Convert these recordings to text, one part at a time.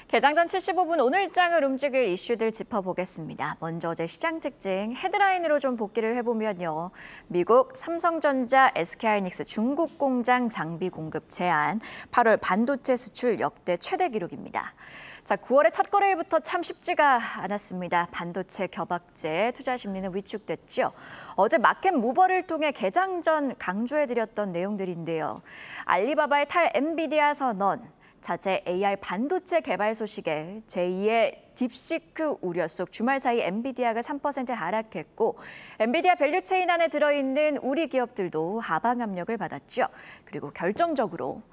개장 전 75분 오늘장을 움직일 이슈들 짚어보겠습니다. 먼저 어제 시장 특징 헤드라인으로 좀 복기를 해보면요. 미국 삼성전자, SK하이닉스 중국 공장 장비 공급 제한, 8월 반도체 수출 역대 최대 기록입니다. 자, 9월의 첫 거래일부터 참 쉽지가 않았습니다. 반도체 겨박제, 투자 심리는 위축됐죠. 어제 마켓 무버를 통해 개장 전 강조해드렸던 내용들인데요. 알리바바의 탈 엔비디아 선언, 자체 AI 반도체 개발 소식에 제2의 딥시크 우려 속 주말 사이 엔비디아가 3% 하락했고 엔비디아 밸류체인 안에 들어있는 우리 기업들도 하방 압력을 받았죠. 그리고 결정적으로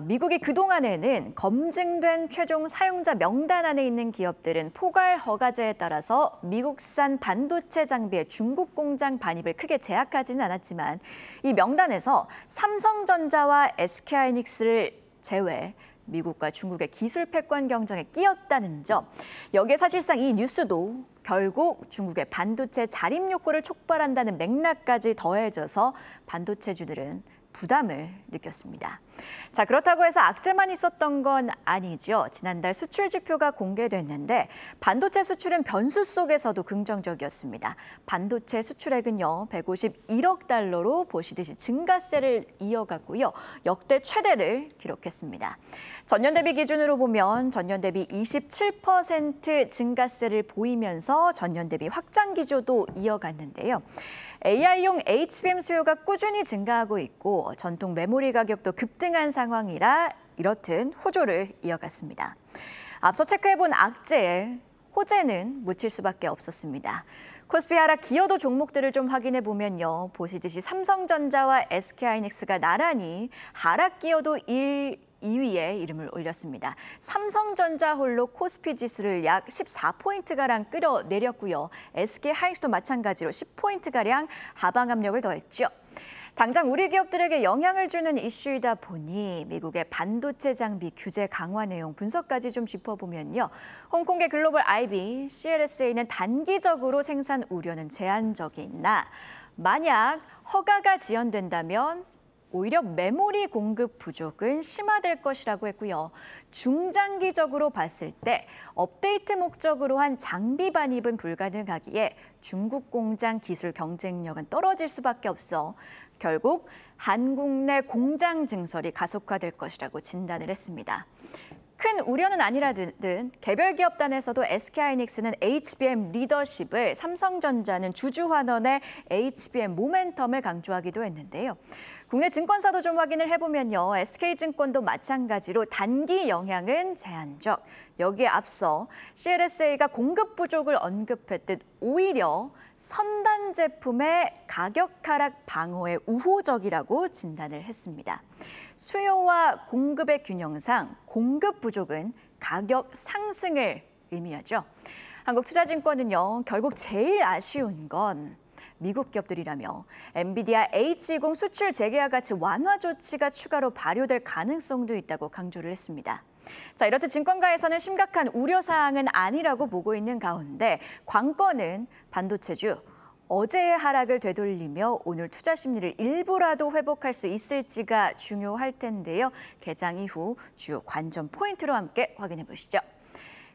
미국이 그동안에는 검증된 최종 사용자 명단 안에 있는 기업들은 포괄 허가제에 따라서 미국산 반도체 장비의 중국 공장 반입을 크게 제약하지는 않았지만 이 명단에서 삼성전자와 SK하이닉스를 제외 미국과 중국의 기술 패권 경쟁에 끼었다는 점. 여기에 사실상 이 뉴스도 결국 중국의 반도체 자립 욕구를 촉발한다는 맥락까지 더해져서 반도체주들은 부담을 느꼈습니다. 자, 그렇다고 해서 악재만 있었던 건 아니죠. 지난달 수출 지표가 공개됐는데 반도체 수출은 변수 속에서도 긍정적이었습니다. 반도체 수출액은요, 151억 달러로 보시듯이 증가세를 이어갔고요. 역대 최대를 기록했습니다. 전년 대비 기준으로 보면 전년 대비 27% 증가세를 보이면서 전년 대비 확장 기조도 이어갔는데요. AI용 HBM 수요가 꾸준히 증가하고 있고 전통 메모리 가격도 급등한 상황이라 이렇듯 호조를 이어갔습니다. 앞서 체크해본 악재에 호재는 묻힐 수밖에 없었습니다. 코스피 하락 기여도 종목들을 좀 확인해 보면요. 보시듯이 삼성전자와 SK하이닉스가 나란히 하락 기여도 2위에 이름을 올렸습니다. 삼성전자 홀로 코스피 지수를 약 14포인트가량 끌어내렸고요. SK하이닉스도 마찬가지로 10포인트가량 하방 압력을 더했죠. 당장 우리 기업들에게 영향을 주는 이슈이다 보니 미국의 반도체 장비 규제 강화 내용 분석까지 좀 짚어보면요. 홍콩의 글로벌 IB, CLSA는 단기적으로 생산 우려는 제한적이나 만약 허가가 지연된다면 오히려 메모리 공급 부족은 심화될 것이라고 했고요. 중장기적으로 봤을 때 업데이트 목적으로 한 장비 반입은 불가능하기에 중국 공장 기술 경쟁력은 떨어질 수밖에 없어 결국 한국 내 공장 증설이 가속화될 것이라고 진단을 했습니다. 큰 우려는 아니라든 개별 기업단에서도 SK하이닉스는 HBM 리더십을, 삼성전자는 주주환원의 HBM 모멘텀을 강조하기도 했는데요. 국내 증권사도 좀 확인을 해보면요. SK증권도 마찬가지로 단기 영향은 제한적. 여기에 앞서 CLSA가 공급 부족을 언급했듯 오히려 선단 제품의 가격 하락 방어에 우호적이라고 진단을 했습니다. 수요와 공급의 균형상 공급 부족은 가격 상승을 의미하죠. 한국투자증권은요, 결국 제일 아쉬운 건 미국 기업들이라며 엔비디아 H20 수출 재개와 같이 완화 조치가 추가로 발효될 가능성도 있다고 강조를 했습니다. 자, 이렇듯 증권가에서는 심각한 우려사항은 아니라고 보고 있는 가운데 관건은 반도체주, 어제의 하락을 되돌리며 오늘 투자 심리를 일부라도 회복할 수 있을지가 중요할 텐데요. 개장 이후 주요 관전 포인트로 함께 확인해 보시죠.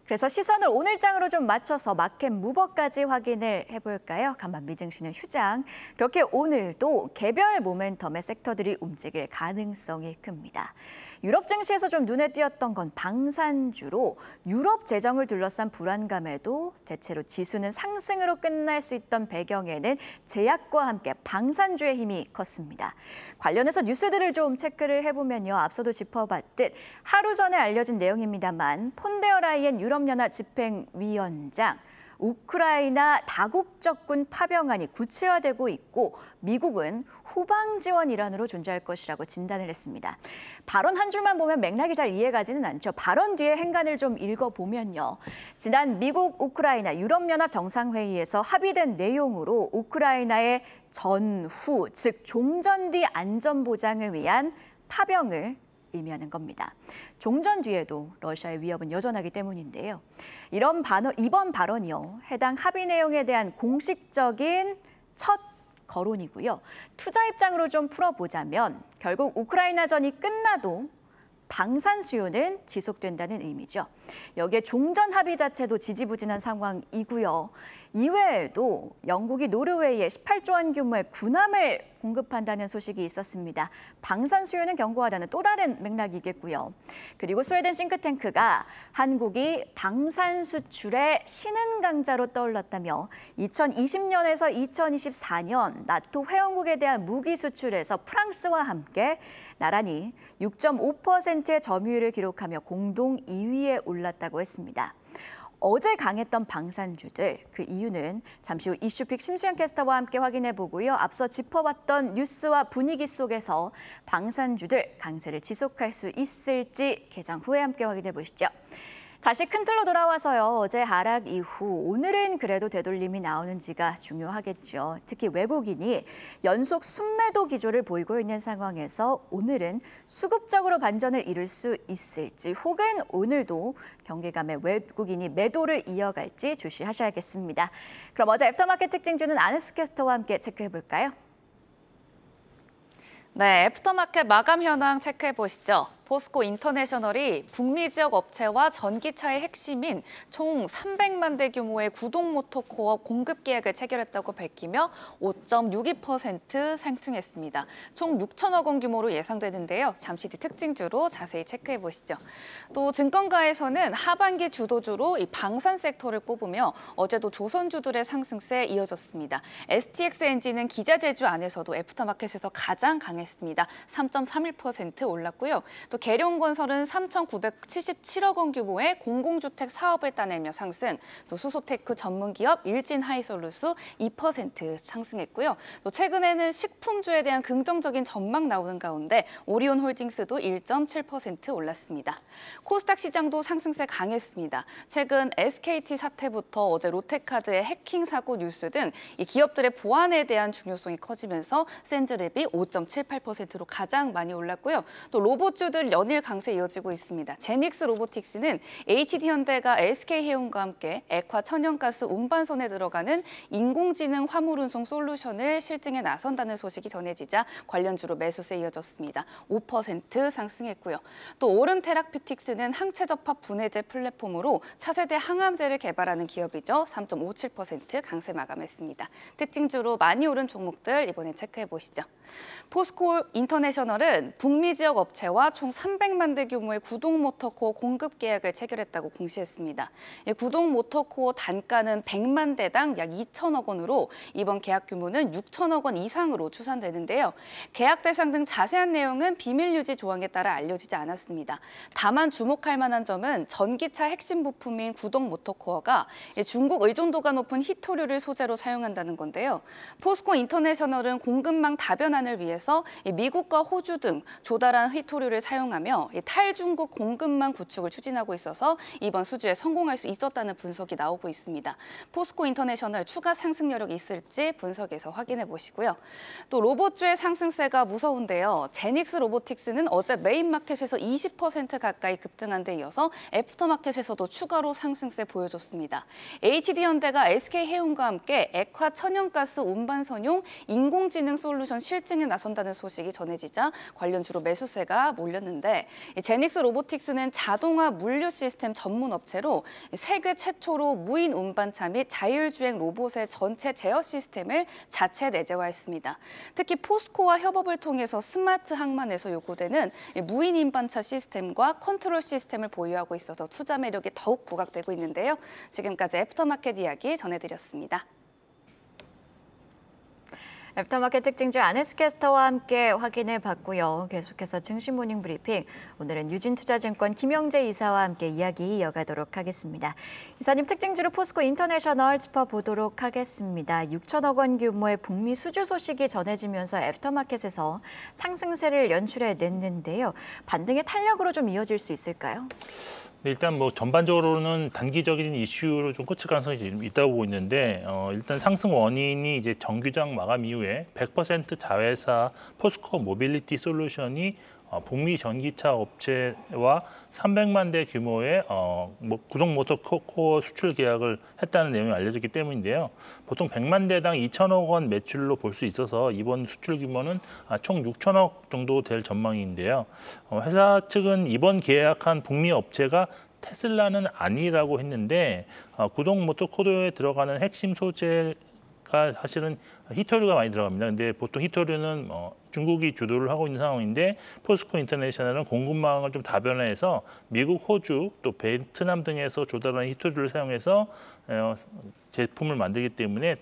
그래서 시선을 오늘장으로 좀 맞춰서 마켓 무버까지 확인을 해볼까요? 간밤 미증시는 휴장. 이렇게 오늘도 개별 모멘텀의 섹터들이 움직일 가능성이 큽니다. 유럽 증시에서 좀 눈에 띄었던 건 방산주로 유럽 재정을 둘러싼 불안감에도 대체로 지수는 상승으로 끝날 수 있던 배경에는 제약과 함께 방산주의 힘이 컸습니다. 관련해서 뉴스들을 좀 체크를 해보면요. 앞서도 짚어봤듯 하루 전에 알려진 내용입니다만 폰데어 라이엔 유럽연합 집행위원장, 우크라이나 다국적군 파병안이 구체화되고 있고 미국은 후방 지원 일환으로 존재할 것이라고 진단을 했습니다. 발언 한 줄만 보면 맥락이 잘 이해가지는 않죠. 발언 뒤에 행간을 좀 읽어보면요. 지난 미국, 우크라이나, 유럽연합 정상회의에서 합의된 내용으로 우크라이나의 전후, 즉 종전 뒤 안전 보장을 위한 파병을 의미하는 겁니다. 종전 뒤에도 러시아의 위협은 여전하기 때문인데요. 이번 발언이요. 해당 합의 내용에 대한 공식적인 첫 거론이고요. 투자 입장으로 좀 풀어보자면 결국 우크라이나전이 끝나도 방산 수요는 지속된다는 의미죠. 여기에 종전 합의 자체도 지지부진한 상황이고요. 이외에도 영국이 노르웨이에 18조 원 규모의 군함을 공급한다는 소식이 있었습니다. 방산 수요는 견고하다는 또 다른 맥락이겠고요. 그리고 스웨덴 싱크탱크가 한국이 방산 수출의 신흥 강자로 떠올랐다며 2020년에서 2024년 나토 회원국에 대한 무기 수출에서 프랑스와 함께 나란히 6.5%의 점유율을 기록하며 공동 2위에 올랐다고 했습니다. 어제 강했던 방산주들, 그 이유는 잠시 후 이슈픽 심수영 캐스터와 함께 확인해 보고요. 앞서 짚어봤던 뉴스와 분위기 속에서 방산주들 강세를 지속할 수 있을지 개장 후에 함께 확인해 보시죠. 다시 큰 틀로 돌아와서요. 어제 하락 이후 오늘은 그래도 되돌림이 나오는지가 중요하겠죠. 특히 외국인이 연속 순매도 기조를 보이고 있는 상황에서 오늘은 수급적으로 반전을 이룰 수 있을지 혹은 오늘도 경계감에 외국인이 매도를 이어갈지 주시하셔야겠습니다. 그럼 어제 애프터마켓 특징주는 안혜수 캐스터와 함께 체크해 볼까요? 네, 애프터마켓 마감 현황 체크해 보시죠. 포스코 인터내셔널이 북미 지역 업체와 전기차의 핵심인 총 300만 대 규모의 구동 모터 코어 공급 계약을 체결했다고 밝히며 5.62% 상승했습니다. 총 6천억 원 규모로 예상되는데요. 잠시 뒤 특징주로 자세히 체크해 보시죠. 또 증권가에서는 하반기 주도주로 이 방산 섹터를 꼽으며 어제도 조선주들의 상승세 이어졌습니다. STX 엔진은 기자재주 안에서도 애프터마켓에서 가장 강했습니다. 3.31% 올랐고요. 또 계룡건설은 3,977억 원 규모의 공공주택 사업을 따내며 상승, 또 수소테크 전문기업 일진하이솔루스 2% 상승했고요. 또 최근에는 식품주에 대한 긍정적인 전망 나오는 가운데 오리온홀딩스도 1.7% 올랐습니다. 코스닥 시장도 상승세 강했습니다. 최근 SKT 사태부터 어제 롯데카드의 해킹 사고 뉴스 등 이 기업들의 보안에 대한 중요성이 커지면서 센즈랩이 5.78%로 가장 많이 올랐고요. 또 로봇주들 연일 강세 이어지고 있습니다. 제닉스 로보틱스는 HD현대가 SK해운과 함께 액화 천연가스 운반선에 들어가는 인공지능 화물 운송 솔루션을 실증에 나선다는 소식이 전해지자 관련주로 매수세 이어졌습니다. 5% 상승했고요. 또 오름 테라퓨틱스는 항체 접합 분해제 플랫폼으로 차세대 항암제를 개발하는 기업이죠. 3.57% 강세 마감했습니다. 특징주로 많이 오른 종목들 이번에 체크해 보시죠. 포스코 인터내셔널은 북미 지역 업체와 총 300만 대 규모의 구동 모터코어 공급 계약을 체결했다고 공시했습니다. 구동 모터코어 단가는 100만 대당 약 2천억 원으로 이번 계약 규모는 6천억 원 이상으로 추산되는데요. 계약 대상 등 자세한 내용은 비밀 유지 조항에 따라 알려지지 않았습니다. 다만 주목할 만한 점은 전기차 핵심 부품인 구동 모터코어가 중국 의존도가 높은 히토류를 소재로 사용한다는 건데요. 포스코 인터내셔널은 공급망 다변화를 위해서 미국과 호주 등 조달한 히토류를 사용하며 탈중국 공급망 구축을 추진하고 있어서 이번 수주에 성공할 수 있었다는 분석이 나오고 있습니다. 포스코 인터내셔널 추가 상승 여력이 있을지 분석에서 확인해 보시고요. 또 로봇주의 상승세가 무서운데요. 제닉스 로보틱스는 어제 메인마켓에서 20% 가까이 급등한 데 이어서 애프터마켓에서도 추가로 상승세 보여줬습니다. HD현대가 SK해운과 함께 액화 천연가스 운반선용 인공지능 솔루션 실증에 나선다는 소식이 전해지자 관련주로 매수세가 몰렸는데 제닉스 로보틱스는 자동화 물류 시스템 전문 업체로 세계 최초로 무인 운반차 및 자율주행 로봇의 전체 제어 시스템을 자체 내재화했습니다. 특히 포스코와 협업을 통해서 스마트 항만에서 요구되는 무인 운반차 시스템과 컨트롤 시스템을 보유하고 있어서 투자 매력이 더욱 부각되고 있는데요. 지금까지 애프터마켓 이야기 전해드렸습니다. 애프터마켓 특징주 안혜수 캐스터와 함께 확인해 봤고요. 계속해서 증시 모닝 브리핑. 오늘은 유진투자증권 김영재 이사와 함께 이야기 이어가도록 하겠습니다. 이사님 특징주로 포스코 인터내셔널 짚어보도록 하겠습니다. 6천억 원 규모의 북미 수주 소식이 전해지면서 애프터마켓에서 상승세를 연출해냈는데요. 반등의 탄력으로 좀 이어질 수 있을까요? 일단 뭐 전반적으로는 단기적인 이슈로 좀 꽂힐 가능성이 있다고 보고 있는데 일단 상승 원인이 이제 정규장 마감 이후에 100% 자회사 포스코 모빌리티 솔루션이 북미 전기차 업체와 300만 대 규모의 구동 모터 코어 수출 계약을 했다는 내용이 알려졌기 때문인데요. 보통 100만 대당 2천억 원 매출로 볼 수 있어서 이번 수출 규모는 총 6천억 정도 될 전망인데요. 회사 측은 이번 계약한 북미 업체가 테슬라는 아니라고 했는데 구동 모터 코어에 들어가는 핵심 소재가 사실은 히토류가 많이 들어갑니다. 근데 보통 히토류는 중국이 주도를 하고 있는 상황인데 포스코 인터내셔널은 공급망을 좀 다변화해서 미국, 호주, 또 베트남 등에서 조달하는 히토류를 사용해서 제품을 만들기 때문에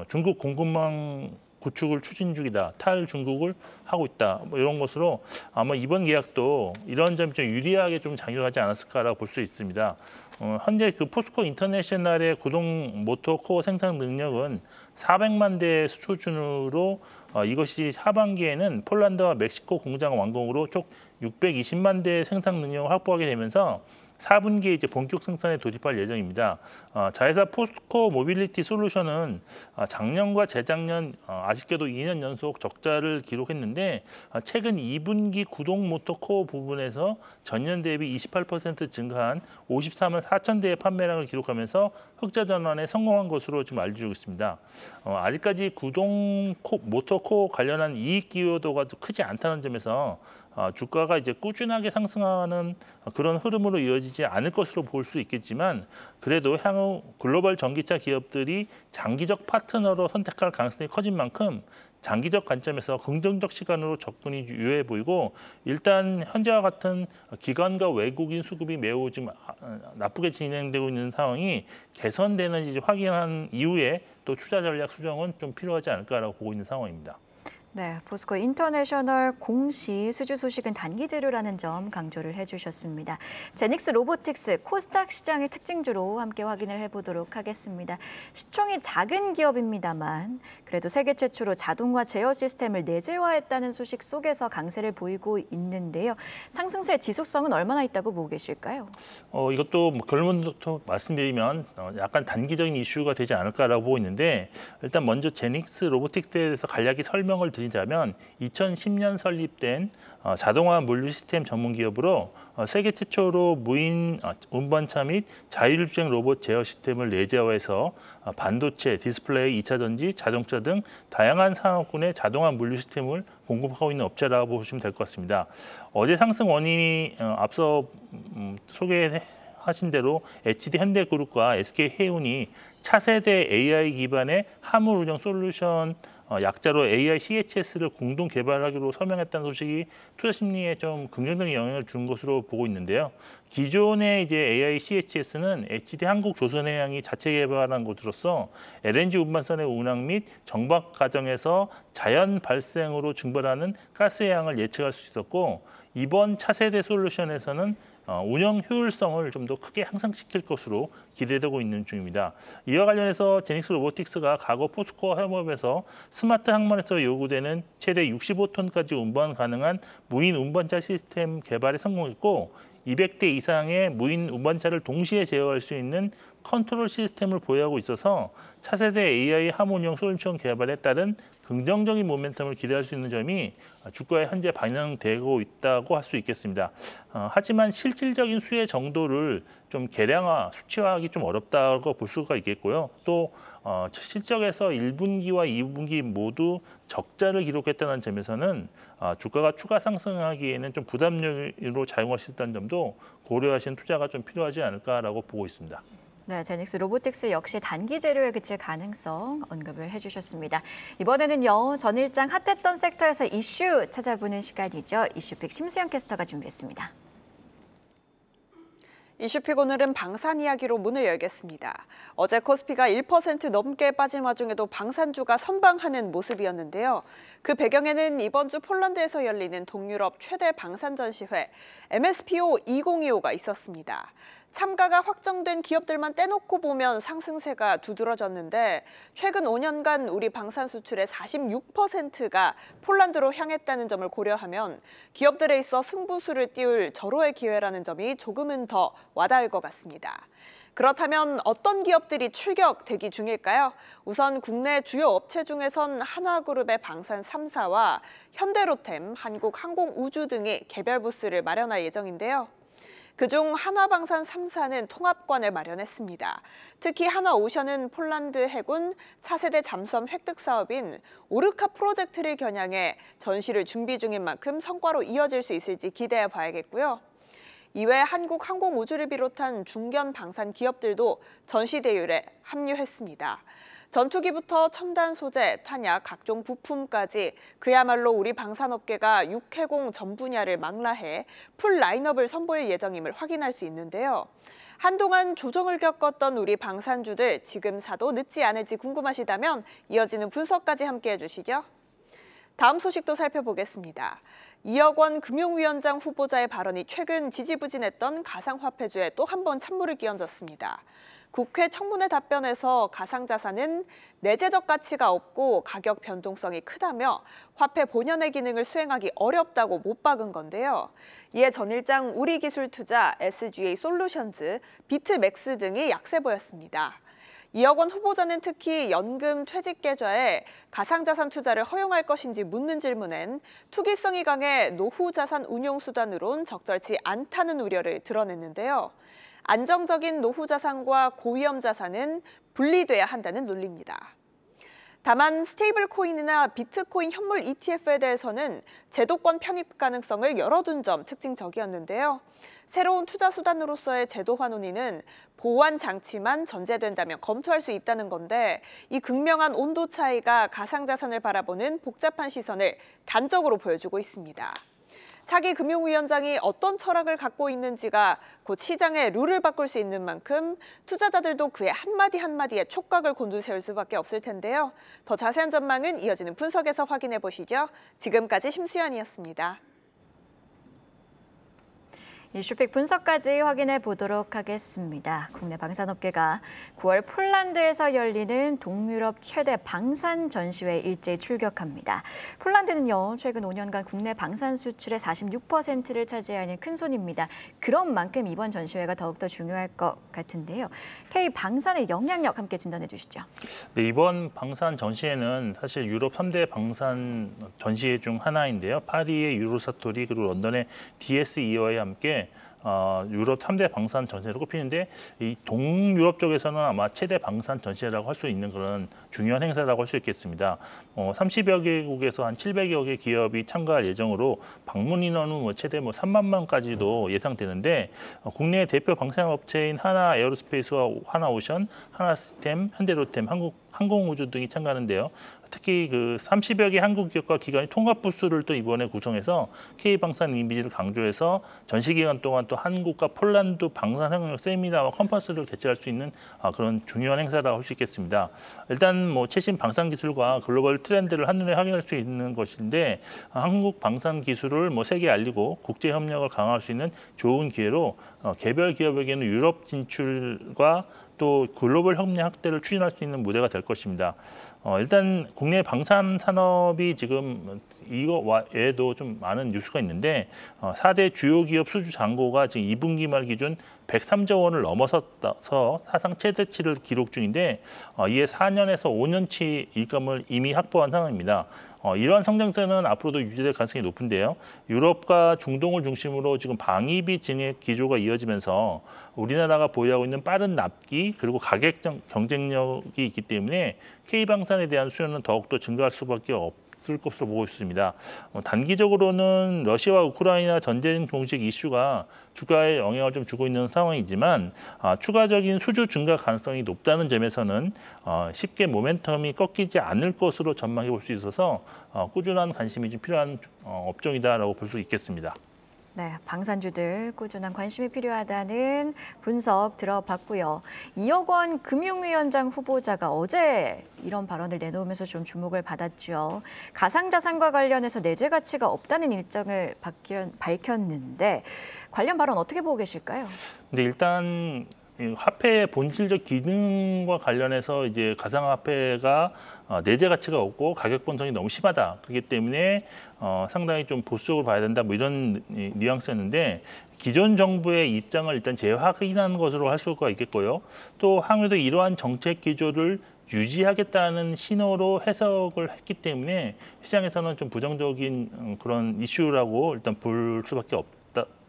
중국 공급망 구축을 추진 중이다. 탈중국을 하고 있다. 뭐 이런 것으로 아마 이번 계약도 이런 점이 좀 유리하게 좀 작용하지 않았을까라고 볼 수 있습니다. 현재 그 포스코 인터내셔널의 구동 모터 코어 생산 능력은 400만 대 수준으로 이것이 하반기에는 폴란드와 멕시코 공장 완공으로 총 620만 대 생산 능력을 확보하게 되면서 4분기에 이제 본격 생산에 돌입할 예정입니다. 자회사 포스코 모빌리티 솔루션은 작년과 재작년 아쉽게도 2년 연속 적자를 기록했는데 최근 2분기 구동 모터 코어 부분에서 전년 대비 28% 증가한 54만 4천 대의 판매량을 기록하면서 흑자 전환에 성공한 것으로 지금 알려지고 있습니다. 아직까지 구동 모터 코어 관련한 이익 기여도가 크지 않다는 점에서 주가가 이제 꾸준하게 상승하는 그런 흐름으로 이어지지 않을 것으로 볼 수 있겠지만 그래도 향후 글로벌 전기차 기업들이 장기적 파트너로 선택할 가능성이 커진 만큼 장기적 관점에서 긍정적 시간으로 접근이 유효해 보이고 일단 현재와 같은 기관과 외국인 수급이 매우 지금 나쁘게 진행되고 있는 상황이 개선되는지 확인한 이후에 또 투자 전략 수정은 좀 필요하지 않을까라고 보고 있는 상황입니다. 네, 포스코 인터내셔널 공시 수주 소식은 단기 재료라는 점 강조를 해주셨습니다. 제닉스 로보틱스, 코스닥 시장의 특징주로 함께 확인을 해보도록 하겠습니다. 시총이 작은 기업입니다만 그래도 세계 최초로 자동화 제어 시스템을 내재화했다는 소식 속에서 강세를 보이고 있는데요. 상승세 지속성은 얼마나 있다고 보고 계실까요? 이것도 결론부터 말씀드리면 약간 단기적인 이슈가 되지 않을까라고 보고 있는데 일단 먼저 제닉스 로보틱스에 대해서 간략히 설명을 드리자면 2010년 설립된 자동화 물류 시스템 전문 기업으로 세계 최초로 무인 운반차 및 자율주행 로봇 제어 시스템을 내재화해서 반도체, 디스플레이, 2차 전지, 자동차 등 다양한 산업군의 자동화 물류 시스템을 공급하고 있는 업체라고 보시면 될 것 같습니다. 어제 상승 원인이 앞서 소개하신 대로 HD 현대그룹과 SK 해운이 차세대 AI 기반의 화물 운영 솔루션 약자로 AI CHS를 공동 개발하기로 서명했다는 소식이 투자 심리에 좀 긍정적인 영향을 준 것으로 보고 있는데요. 기존의 이제 AI CHS는 HD 한국조선해양이 자체 개발한 것으로서 LNG 운반선의 운항 및 정박 과정에서 자연 발생으로 증발하는 가스의 양을 예측할 수 있었고 이번 차세대 솔루션에서는 운영 효율성을 좀 더 크게 향상시킬 것으로 기대되고 있는 중입니다. 이와 관련해서 제닉스 로보틱스가 과거 포스코 협업에서 스마트 항만에서 요구되는 최대 65톤까지 운반 가능한 무인 운반차 시스템 개발에 성공했고 200대 이상의 무인 운반차를 동시에 제어할 수 있는 컨트롤 시스템을 보유하고 있어서 차세대 AI 화물운영 솔루션 개발에 따른 긍정적인 모멘텀을 기대할 수 있는 점이 주가에 현재 반영되고 있다고 할 수 있겠습니다. 하지만 실질적인 수혜 정도를 좀 계량화, 수치화하기 좀 어렵다고 볼 수가 있겠고요. 또 실적에서 1분기와 2분기 모두 적자를 기록했다는 점에서는 주가가 추가 상승하기에는 좀 부담률로 작용할 수 있다는 점도 고려하신 투자가 좀 필요하지 않을까라고 보고 있습니다. 네, 제닉스 로보틱스 역시 단기 재료에 그칠 가능성 언급을 해주셨습니다. 이번에는요, 전일장 핫했던 섹터에서 이슈 찾아보는 시간이죠. 이슈픽 심수영 캐스터가 준비했습니다. 이슈픽 오늘은 방산 이야기로 문을 열겠습니다. 어제 코스피가 1% 넘게 빠진 와중에도 방산주가 선방하는 모습이었는데요. 그 배경에는 이번 주 폴란드에서 열리는 동유럽 최대 방산 전시회 MSPO 2025가 있었습니다. 참가가 확정된 기업들만 떼놓고 보면 상승세가 두드러졌는데 최근 5년간 우리 방산 수출의 46%가 폴란드로 향했다는 점을 고려하면 기업들에 있어 승부수를 띄울 절호의 기회라는 점이 조금은 더 와닿을 것 같습니다. 그렇다면 어떤 기업들이 출격 대기 중일까요? 우선 국내 주요 업체 중에선 한화그룹의 방산 3사와 현대로템, 한국항공우주 등이 개별 부스를 마련할 예정인데요. 그중 한화방산 3사는 통합관을 마련했습니다. 특히 한화오션은 폴란드 해군 차세대 잠수함 획득 사업인 오르카 프로젝트를 겨냥해 전시를 준비 중인 만큼 성과로 이어질 수 있을지 기대해 봐야겠고요. 이외 한국항공우주를 비롯한 중견 방산 기업들도 전시 대율에 합류했습니다. 전투기부터 첨단 소재, 탄약, 각종 부품까지 그야말로 우리 방산업계가 육해공 전 분야를 망라해 풀 라인업을 선보일 예정임을 확인할 수 있는데요. 한동안 조정을 겪었던 우리 방산주들 지금 사도 늦지 않을지 궁금하시다면 이어지는 분석까지 함께해 주시죠. 다음 소식도 살펴보겠습니다. 이억 원 금융위원장 후보자의 발언이 최근 지지부진했던 가상화폐주에 또 한 번 찬물을 끼얹었습니다. 국회 청문회 답변에서 가상자산은 내재적 가치가 없고 가격 변동성이 크다며 화폐 본연의 기능을 수행하기 어렵다고 못 박은 건데요. 이에 전일장 우리기술투자, SGA 솔루션즈, 비트맥스 등이 약세 보였습니다. 이억 원 후보자는 특히 연금 퇴직 계좌에 가상자산 투자를 허용할 것인지 묻는 질문엔 투기성이 강해 노후 자산 운용 수단으론 적절치 않다는 우려를 드러냈는데요. 안정적인 노후 자산과 고위험 자산은 분리돼야 한다는 논리입니다. 다만 스테이블 코인이나 비트코인 현물 ETF에 대해서는 제도권 편입 가능성을 열어둔 점 특징적이었는데요. 새로운 투자 수단으로서의 제도화 논의는 보완 장치만 전제된다면 검토할 수 있다는 건데 이 극명한 온도 차이가 가상자산을 바라보는 복잡한 시선을 단적으로 보여주고 있습니다. 차기 금융위원장이 어떤 철학을 갖고 있는지가 곧 시장의 룰을 바꿀 수 있는 만큼 투자자들도 그의 한마디 한마디에 촉각을 곤두세울 수밖에 없을 텐데요. 더 자세한 전망은 이어지는 분석에서 확인해 보시죠. 지금까지 심수연이었습니다. 이슈픽 분석까지 확인해 보도록 하겠습니다. 국내 방산업계가 9월 폴란드에서 열리는 동유럽 최대 방산 전시회에 일제히 출격합니다. 폴란드는요, 최근 5년간 국내 방산 수출의 46%를 차지하는 큰 손입니다. 그런 만큼 이번 전시회가 더욱더 중요할 것 같은데요. K방산의 영향력 함께 진단해 주시죠. 네, 이번 방산 전시회는 사실 유럽 3대 방산 전시회 중 하나인데요. 파리의 유로사토리 그리고 런던의 DSE어와 함께 유럽 3대 방산 전시회로 꼽히는데 이 동유럽 쪽에서는 아마 최대 방산 전시회라고 할 수 있는 그런 중요한 행사라고 할 수 있겠습니다. 30여 개국에서 한 700여 개 기업이 참가할 예정으로 방문 인원은 최대 3만 명까지도 예상되는데 국내 대표 방산업체인 하나에어로스페이스와 하나오션, 하나시스템, 현대로템, 한국항공우주 등이 참가하는데요. 특히 그 30여 개 한국 기업과 기관이 통합 부스를 또 이번에 구성해서 K방산 이미지를 강조해서 전시 기간 동안 또 한국과 폴란드 방산 협력 세미나와 컨퍼런스를 개최할 수 있는 그런 중요한 행사라고 할 수 있겠습니다. 일단 최신 방산 기술과 글로벌 트렌드를 한눈에 확인할 수 있는 것인데 한국 방산 기술을 세계에 알리고 국제 협력을 강화할 수 있는 좋은 기회로 개별 기업에게는 유럽 진출과 또 글로벌 협력 확대를 추진할 수 있는 무대가 될 것입니다. 일단 국내 방산 산업이 지금 이거 외에도 좀 많은 뉴스가 있는데 4대 주요 기업 수주 잔고가 지금 2분기 말 기준 103조 원을 넘어서서 사상 최대치를 기록 중인데 이에 4년에서 5년치 일감을 이미 확보한 상황입니다. 이러한 성장세는 앞으로도 유지될 가능성이 높은데요. 유럽과 중동을 중심으로 지금 방위비 증액 기조가 이어지면서 우리나라가 보유하고 있는 빠른 납기 그리고 가격 경쟁력이 있기 때문에 K방산에 대한 수요는 더욱더 증가할 수밖에 없을 것으로 보고 있습니다. 단기적으로는 러시아와 우크라이나 전쟁 종식 이슈가 주가에 영향을 좀 주고 있는 상황이지만 추가적인 수주 증가 가능성이 높다는 점에서는 쉽게 모멘텀이 꺾이지 않을 것으로 전망해 볼 수 있어서 꾸준한 관심이 좀 필요한 업종이다라고 볼 수 있겠습니다. 네, 방산주들 꾸준한 관심이 필요하다는 분석 들어봤고요. 이혁원 금융위원장 후보자가 어제 이런 발언을 내놓으면서 좀 주목을 받았죠. 가상자산과 관련해서 내재 가치가 없다는 일정을 밝혔는데 관련 발언 어떻게 보고 계실까요? 근데 일단 이 화폐의 본질적 기능과 관련해서 이제 가상화폐가 내재 가치가 없고 가격 변동이 너무 심하다. 그렇기 때문에 상당히 좀 보수적으로 봐야 된다. 뭐 이런 뉘앙스였는데 기존 정부의 입장을 일단 재확인한 것으로 할 수가 있겠고요. 또 향후에도 이러한 정책 기조를 유지하겠다는 신호로 해석을 했기 때문에 시장에서는 좀 부정적인 그런 이슈라고 일단 볼 수밖에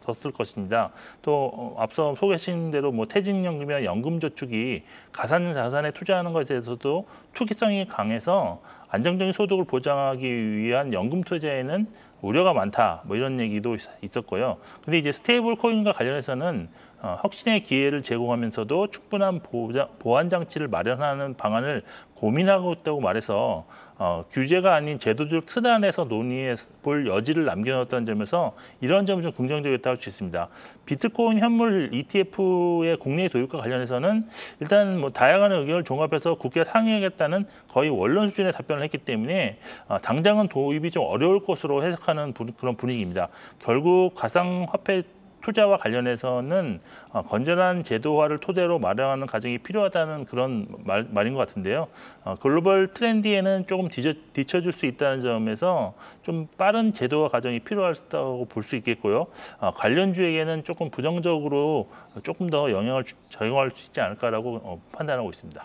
없을 것입니다. 또 앞서 소개하신 대로 뭐 퇴직연금이나 연금저축이 가상자산에 투자하는 것에 대해서도 투기성이 강해서 안정적인 소득을 보장하기 위한 연금 투자에는 우려가 많다. 뭐 이런 얘기도 있었고요. 근데 이제 스테이블 코인과 관련해서는 혁신의 기회를 제공하면서도 충분한 보안 장치를 마련하는 방안을 고민하고 있다고 말해서 규제가 아닌 제도적 틀 안에서 논의해 볼 여지를 남겨놓았다는 점에서 이런 점은 좀 긍정적이었다고 할 수 있습니다. 비트코인 현물 ETF의 국내 도입과 관련해서는 일단 뭐 다양한 의견을 종합해서 국회에 상의하겠다는 거의 원론 수준의 답변을 했기 때문에 당장은 도입이 좀 어려울 것으로 해석하는 그런 분위기입니다. 결국 가상화폐 투자와 관련해서는 건전한 제도화를 토대로 마련하는 과정이 필요하다는 그런 말인 것 같은데요. 글로벌 트렌드에는 조금 뒤처질 수 있다는 점에서 좀 빠른 제도화 과정이 필요하다고 볼 수 있겠고요. 관련주에게는 조금 부정적으로 조금 더 영향을 작용할 수 있지 않을까라고 판단하고 있습니다.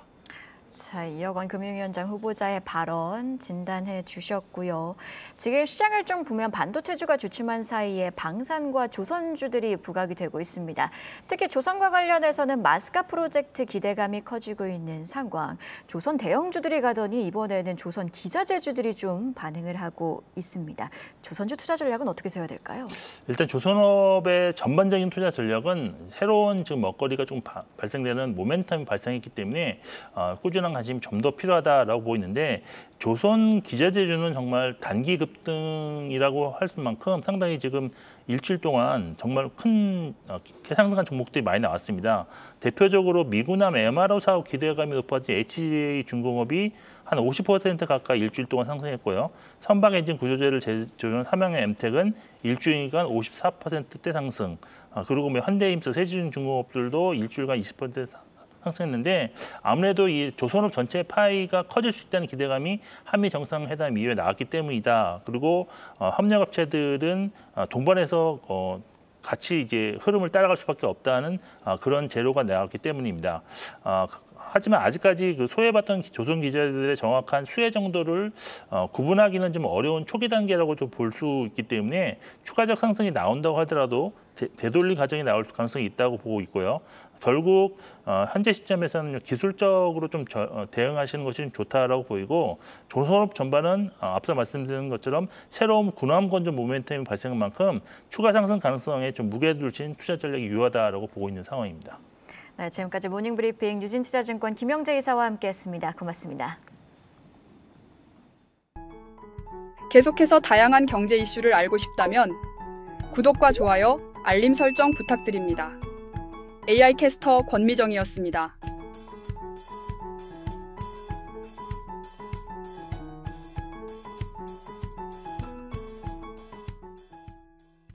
자, 이혁원 금융위원장 후보자의 발언 진단해 주셨고요. 지금 시장을 좀 보면 반도체주가 주춤한 사이에 방산과 조선주들이 부각이 되고 있습니다. 특히 조선과 관련해서는 마스카 프로젝트 기대감이 커지고 있는 상황. 조선 대형주들이 가더니 이번에는 조선 기자재주들이 좀 반응을 하고 있습니다. 조선주 투자 전략은 어떻게 세워야 될까요? 일단 조선업의 전반적인 투자 전략은 새로운 지금 먹거리가 좀 발생되는 모멘텀이 발생했기 때문에 꾸준한 관심이 좀 더 필요하다라고 보이는데 조선 기자재주는 정말 단기 급등이라고 할 만큼 상당히 지금 일주일 동안 정말 큰 상승한 종목들이 많이 나왔습니다. 대표적으로 미군함 MRO 사업 기대감이 높아진 HJ 중공업이 한 50% 가까이 일주일 동안 상승했고요. 선박 엔진 구조재를 제조하는 삼양의 엠텍은 일주일간 54%대 상승. 그리고 뭐 현대임스, 세진중공업들도 일주일간 20% 상승했는데 아무래도 이 조선업 전체 파이가 커질 수 있다는 기대감이 한미 정상회담 이후에 나왔기 때문이다. 그리고 협력업체들은 동반해서 같이 이제 흐름을 따라갈 수밖에 없다는 그런 재료가 나왔기 때문입니다. 하지만 아직까지 그 소외받던 조선 기자들의 정확한 수혜 정도를 구분하기는 좀 어려운 초기 단계라고 좀 볼 수 있기 때문에 추가적 상승이 나온다고 하더라도 되돌림 과정이 나올 가능성이 있다고 보고 있고요. 결국 현재 시점에서는 기술적으로 좀 대응하시는 것이 좀 좋다라고 보이고 조선업 전반은 앞서 말씀드린 것처럼 새로운 군함 건조 모멘텀이 발생한 만큼 추가 상승 가능성에 좀 무게를 두신 투자 전략이 유효하다라고 보고 있는 상황입니다. 네, 지금까지 모닝브리핑 유진투자증권 김영재 이사와 함께했습니다. 고맙습니다. 계속해서 다양한 경제 이슈를 알고 싶다면 구독과 좋아요, 알림 설정 부탁드립니다. AI 캐스터 권미정이었습니다.